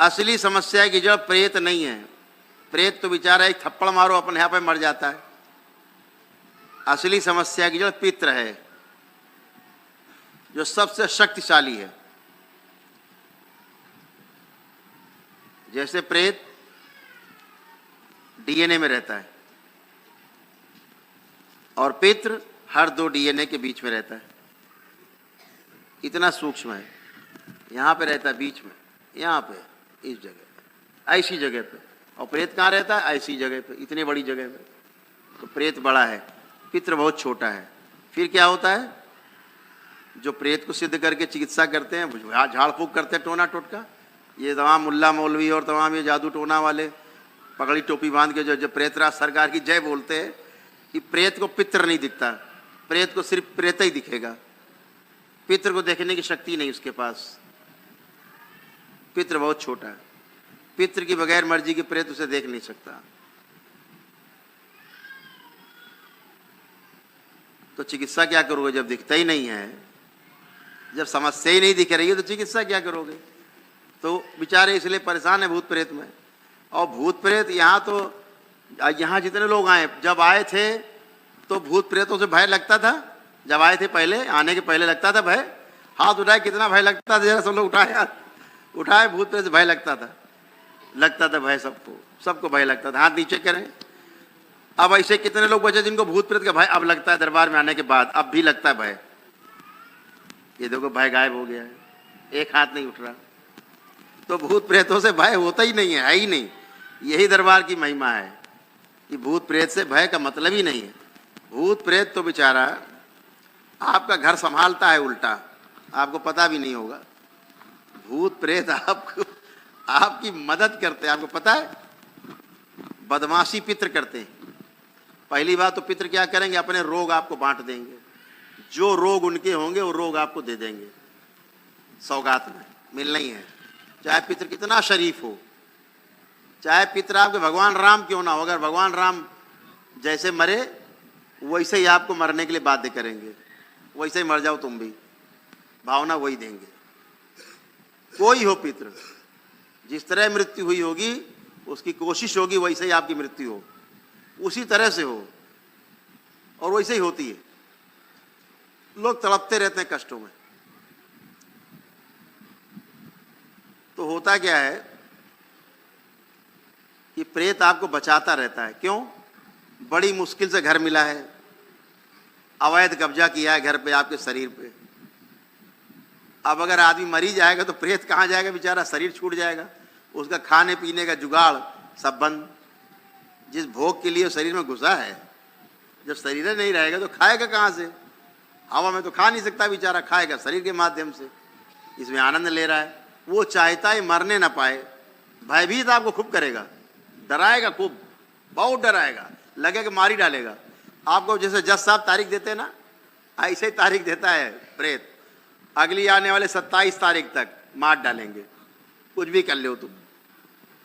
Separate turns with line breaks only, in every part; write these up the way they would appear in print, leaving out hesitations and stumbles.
असली समस्या की जड़ प्रेत नहीं है। प्रेत तो बेचारा एक थप्पड़ मारो अपने यहाँ पे मर जाता है। असली समस्या की जड़ पितृ है, जो सबसे शक्तिशाली है। जैसे प्रेत डीएनए में रहता है और पितृ हर 2 डीएनए के बीच में रहता है। इतना सूक्ष्म है। यहाँ पे रहता है बीच में, यहाँ पे, इस जगह पे, ऐसी जगह पे। और प्रेत कहाँ रहता है? ऐसी जगह पे, इतनी बड़ी जगह पे। तो प्रेत बड़ा है, पितृ बहुत छोटा है। फिर क्या होता है? जो प्रेत को सिद्ध करके चिकित्सा करते हैं, झाड़ फूक करते हैं, टोना टोटका, ये तमाम मुल्ला मौलवी और तमाम ये जादू टोना वाले पगड़ी टोपी बांध के जो प्रेतराज सरकार की जय बोलते हैं, कि प्रेत को पितृ नहीं दिखता, प्रेत को सिर्फ प्रेत ही दिखेगा। पितृ को देखने की शक्ति नहीं उसके पास। पितृ बहुत छोटा है। पितृ की बगैर मर्जी की प्रेत उसे देख नहीं सकता। तो चिकित्सा क्या करोगे जब दिखता ही नहीं है? जब समस्या ही नहीं दिख रही है तो चिकित्सा क्या करोगे? तो बेचारे इसलिए परेशान है भूत प्रेत में। और भूत प्रेत यहाँ जितने लोग आए, जब आए थे तो भूत प्रेतों से भय लगता था। जब आए थे पहले, आने के पहले लगता था भय। हाथ उठाए, कितना भय लगता था? जरा सब लोग उठाए हाथ, उठाए। भूत प्रेत से भय लगता था भय, सबको भय लगता था। हाथ नीचे करें। अब ऐसे कितने लोग बचे जिनको भूत प्रेत का भय अब लगता है? दरबार में आने के बाद अब भी लगता है भय। ये देखो भय गायब हो गया है, एक हाथ नहीं उठ रहा। तो भूत प्रेतों से भय होता ही नहीं है ही नहीं। यही दरबार की महिमा है कि भूत प्रेत से भय का मतलब ही नहीं है। भूत प्रेत तो बेचारा आपका घर संभालता है उल्टा, आपको पता भी नहीं होगा। भूत प्रेत आपकी मदद करते हैं, आपको पता है। बदमाशी पितृ करते हैं। पहली बात तो पितृ क्या करेंगे? अपने रोग आपको बांट देंगे। जो रोग उनके होंगे वो रोग आपको दे देंगे, सौगात में मिलना ही है। चाहे पितृ कितना शरीफ हो, चाहे पितृ आपके भगवान राम क्यों ना हो, अगर भगवान राम जैसे मरे वैसे ही आपको मरने के लिए बाध्य करेंगे। वैसे ही मर जाओ तुम भी, भावना वही देंगे। कोई हो पितृ, जिस तरह मृत्यु हुई होगी उसकी कोशिश होगी वैसे ही आपकी मृत्यु हो, उसी तरह से हो, और वैसे ही होती है। लोग तड़पते रहते हैं कष्टों में। तो होता क्या है कि प्रेत आपको बचाता रहता है। क्यों? बड़ी मुश्किल से घर मिला है, अवैध कब्जा किया है घर पे, आपके शरीर पे। अब अगर आदमी मरी जाएगा तो प्रेत कहाँ जाएगा बेचारा? शरीर छूट जाएगा, उसका खाने पीने का जुगाड़ सब बंद। जिस भोग के लिए शरीर में घुसा है, जब शरीर नहीं रहेगा तो खाएगा कहाँ से? हवा में तो खा नहीं सकता बेचारा, खाएगा शरीर के माध्यम से। इसमें आनंद ले रहा है। वो चाहता है मरने ना पाए। भयभीत आपको खूब करेगा, डराएगा खूब, बहुत डराएगा, लगेगा मारी डालेगा आपको। जैसे जज साहब तारीख देते हैं ना, ऐसे ही तारीख देता है प्रेत। अगली आने वाले 27 तारीख तक मार डालेंगे, कुछ भी कर लो तुम।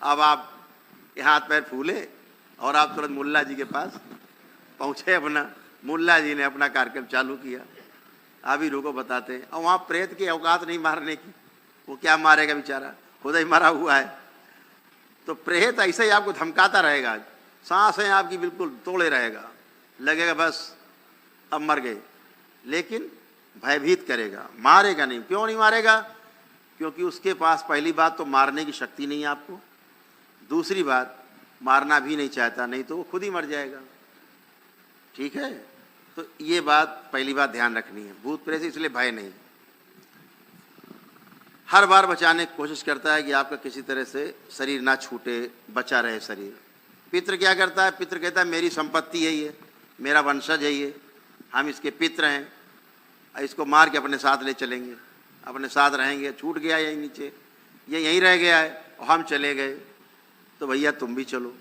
अब आप हाथ पैर फूले और आप तुरंत मुल्ला जी के पास पहुँचे। अपना मुल्ला जी ने अपना कार्यक्रम चालू किया। अभी रुको बताते हैं। और वहाँ प्रेत की औकात नहीं मारने की, वो क्या मारेगा बेचारा, खुद ही मरा हुआ है। तो प्रेत ऐसे ही आपको धमकाता रहेगा, सांसें आपकी बिल्कुल तोड़े रहेगा, लगेगा बस अब मर गए। लेकिन भयभीत करेगा, मारेगा नहीं। क्यों नहीं मारेगा? क्योंकि उसके पास पहली बात तो मारने की शक्ति नहीं है आपको, दूसरी बात मारना भी नहीं चाहता, नहीं तो वो खुद ही मर जाएगा। ठीक है? तो ये बात पहली बात ध्यान रखनी है। भूत प्रेत इसलिए भय नहीं, हर बार बचाने की कोशिश करता है कि आपका किसी तरह से शरीर ना छूटे, बचा रहे शरीर। पितृ क्या करता है? पितृ कहता है मेरी संपत्ति है ये, मेरा वंशज है ये, हम इसके पितृ हैं, इसको मार के अपने साथ ले चलेंगे, अपने साथ रहेंगे। छूट गया यहीं नीचे, ये यहीं रह गया है और हम चले गए, तो भैया तुम भी चलो।